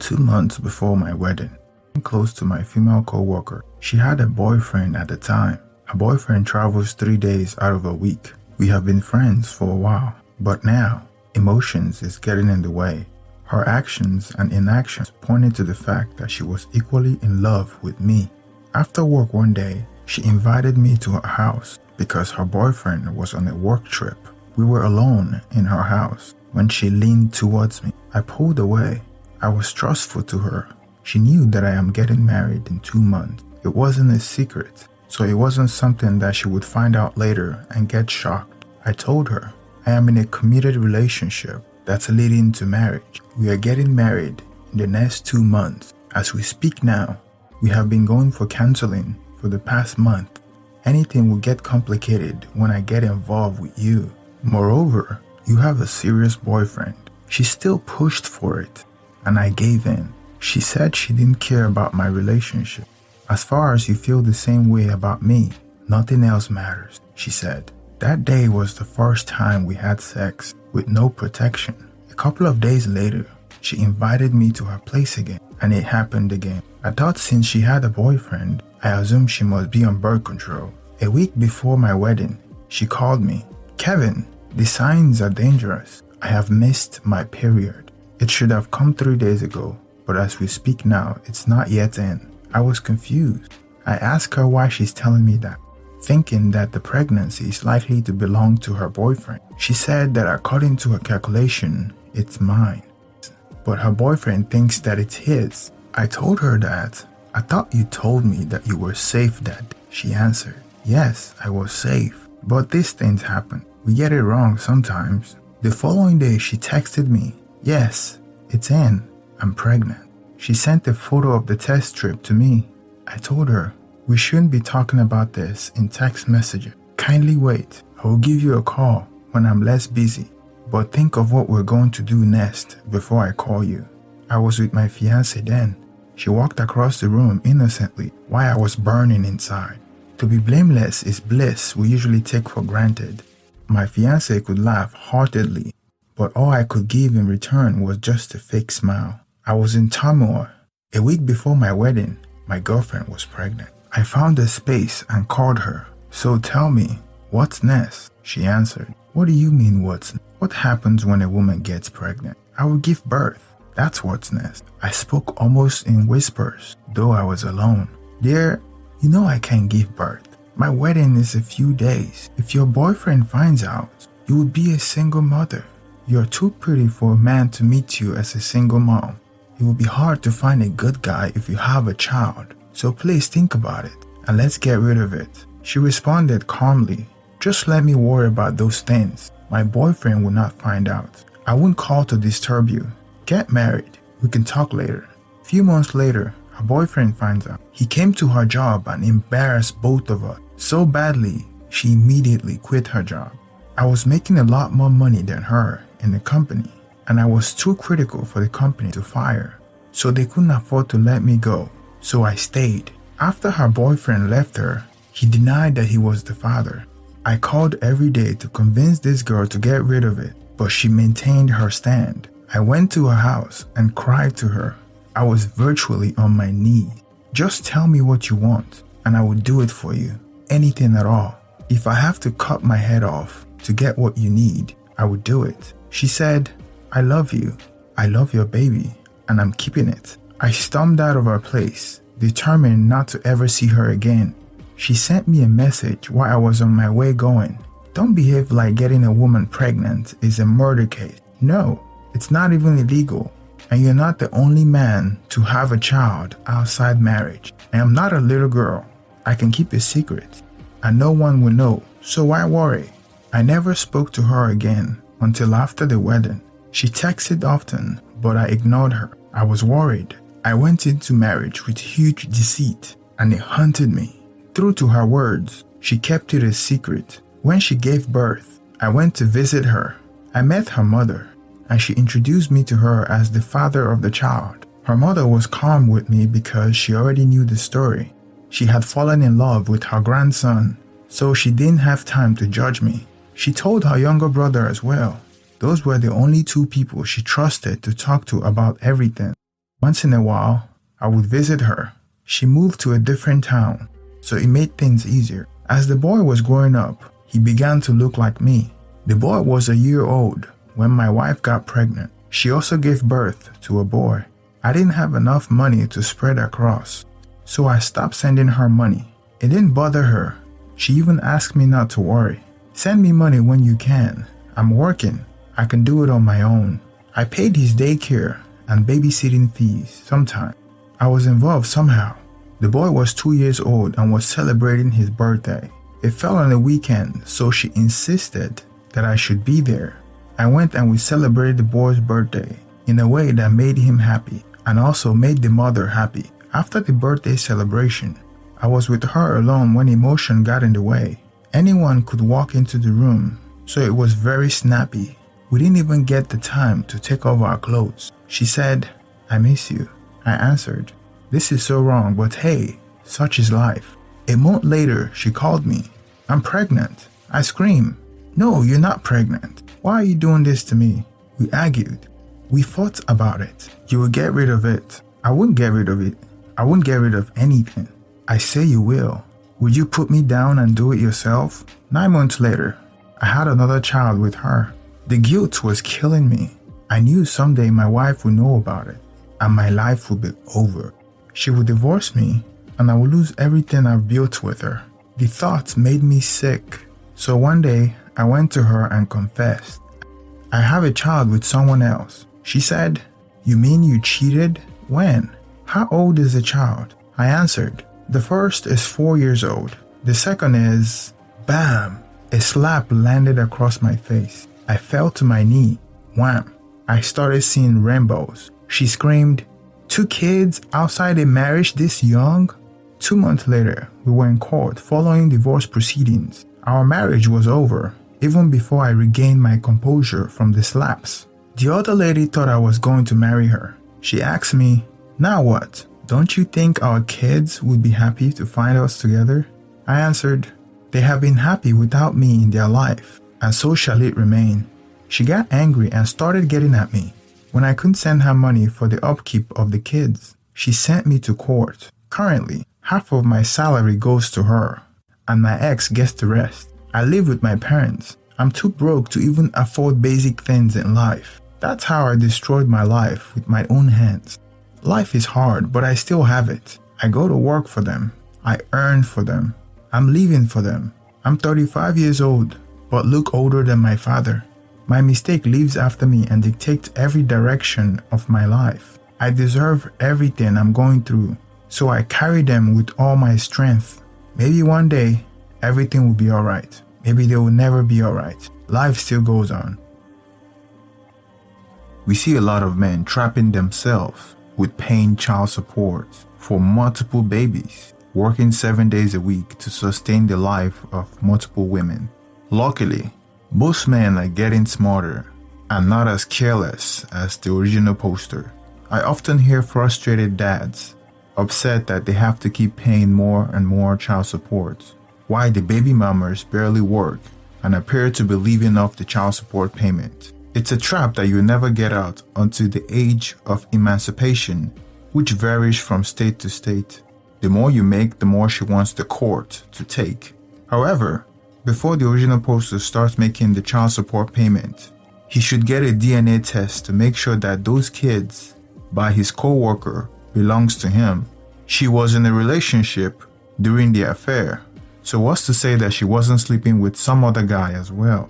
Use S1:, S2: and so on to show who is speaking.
S1: 2 months before my wedding, close to my female coworker. She had a boyfriend at the time. Her boyfriend travels 3 days out of a week. We have been friends for a while, but now emotions is getting in the way. Her actions and inactions pointed to the fact that she was equally in love with me. After work one day, she invited me to her house because her boyfriend was on a work trip. We were alone in her house when she leaned towards me. I pulled away. I was trustful to her. She knew that I am getting married in 2 months. It wasn't a secret, so it wasn't something that she would find out later and get shocked. I told her, I am in a committed relationship that's leading to marriage. We are getting married in the next 2 months. As we speak now, we have been going for counseling for the past month. Anything will get complicated when I get involved with you. Moreover, you have a serious boyfriend. She still pushed for it, and I gave in. She said she didn't care about my relationship. As far as you feel the same way about me, nothing else matters, she said. That day was the first time we had sex with no protection. A couple of days later, she invited me to her place again, and it happened again. I thought since she had a boyfriend, I assumed she must be on birth control. A week before my wedding, she called me. Kevin, the signs are dangerous. I have missed my period. It should have come 3 days ago, but as we speak now, it's not yet in. I was confused. I asked her why she's telling me that, thinking that the pregnancy is likely to belong to her boyfriend. She said that according to her calculation, it's mine, but her boyfriend thinks that it's his. I told her that. I thought you told me that you were safe that day. She answered, yes, I was safe, but these things happen. We get it wrong sometimes. The following day, she texted me, yes, it's in. I'm pregnant. She sent a photo of the test strip to me. I told her, we shouldn't be talking about this in text messages. Kindly wait. I will give you a call when I'm less busy. But think of what we're going to do next before I call you. I was with my fiancé then. She walked across the room innocently while I was burning inside. To be blameless is bliss we usually take for granted. My fiancé could laugh heartedly, but all I could give in return was just a fake smile. I was in turmoil. A week before my wedding, my girlfriend was pregnant. I found a space and called her. So tell me, what's next? She answered. What do you mean what's next? What happens when a woman gets pregnant? I will give birth. That's what's next. I spoke almost in whispers, though I was alone. Dear, you know I can't give birth. My wedding is a few days. If your boyfriend finds out, you will be a single mother. You're too pretty for a man to meet you as a single mom. It will be hard to find a good guy if you have a child. So please think about it and let's get rid of it. She responded calmly, just let me worry about those things. My boyfriend will not find out. I won't call to disturb you. Get married. We can talk later. A few months later, her boyfriend finds out. He came to her job and embarrassed both of us so badly, she immediately quit her job. I was making a lot more money than her in the company, and I was too critical for the company to fire, so they couldn't afford to let me go. So I stayed. After her boyfriend left her, he denied that he was the father. I called every day to convince this girl to get rid of it, but she maintained her stand. I went to her house and cried to her. I was virtually on my knees. Just tell me what you want, and I will do it for you. Anything at all. If I have to cut my head off to get what you need, I will do it. She said, I love you. I love your baby, and I'm keeping it. I stormed out of her place, determined not to ever see her again. She sent me a message while I was on my way going. Don't behave like getting a woman pregnant is a murder case. No, it's not even illegal. And you're not the only man to have a child outside marriage. I am not a little girl. I can keep a secret, and no one will know, so why worry? I never spoke to her again until after the wedding. She texted often, but I ignored her. I was worried. I went into marriage with huge deceit, and it haunted me. True to her words, she kept it a secret. When she gave birth, I went to visit her. I met her mother, and she introduced me to her as the father of the child. Her mother was calm with me because she already knew the story. She had fallen in love with her grandson, so she didn't have time to judge me. She told her younger brother as well. Those were the only two people she trusted to talk to about everything. Once in a while, I would visit her. She moved to a different town, so it made things easier. As the boy was growing up, he began to look like me. The boy was a year old when my wife got pregnant. She also gave birth to a boy. I didn't have enough money to spread across, so I stopped sending her money. It didn't bother her. She even asked me not to worry. Send me money when you can. I'm working. I can do it on my own. I paid his daycare and babysitting fees sometimes. I was involved somehow. The boy was 2 years old and was celebrating his birthday. It fell on a weekend, so she insisted that I should be there. I went and we celebrated the boy's birthday in a way that made him happy and also made the mother happy. After the birthday celebration, I was with her alone when emotion got in the way. Anyone could walk into the room, so it was very snappy. We didn't even get the time to take off our clothes. She said, "I miss you." I answered, "This is so wrong, but hey, such is life." A month later, she called me. "I'm pregnant." I screamed, "No, you're not pregnant. Why are you doing this to me?" We argued. We fought about it. "You will get rid of it." I wouldn't get rid of it. I wouldn't get rid of anything. I say you will. Would you put me down and do it yourself? 9 months later, I had another child with her. The guilt was killing me. I knew someday my wife would know about it, and my life would be over. She would divorce me, and I would lose everything I've built with her. The thought made me sick. So one day, I went to her and confessed. "I have a child with someone else." She said, "You mean you cheated? When? How old is the child?" I answered, "The first is 4 years old. The second is..." Bam! A slap landed across my face. I fell to my knee. Wham! I started seeing rainbows. She screamed, "2 kids outside a marriage this young?" 2 months later, we were in court following divorce proceedings. Our marriage was over, even before I regained my composure from the slaps. The other lady thought I was going to marry her. She asked me, "Now what? Don't you think our kids would be happy to find us together?" I answered, "They have been happy without me in their life, and so shall it remain." She got angry and started getting at me. When I couldn't send her money for the upkeep of the kids, she sent me to court. Currently, half of my salary goes to her, and my ex gets the rest. I live with my parents. I'm too broke to even afford basic things in life. That's how I destroyed my life with my own hands. Life is hard, but I still have it. I go to work for them. I earn for them. I'm living for them. I'm 35 years old, but look older than my father. My mistake lives after me and dictates every direction of my life. I deserve everything I'm going through, so I carry them with all my strength. Maybe one day, everything will be alright. Maybe they will never be alright. Life still goes on. We see a lot of men trapping themselves with paying child support for multiple babies, working 7 days a week to sustain the life of multiple women. Luckily, most men are getting smarter and not as careless as the original poster. I often hear frustrated dads upset that they have to keep paying more and more child support, while the baby mamas barely work and appear to be living off the child support payment. It's a trap that you'll never get out until the age of emancipation, which varies from state to state. The more you make, the more she wants the court to take. However, before the original poster starts making the child support payment, he should get a DNA test to make sure that those kids by his coworker belongs to him. She was in a relationship during the affair, so what's to say that she wasn't sleeping with some other guy as well?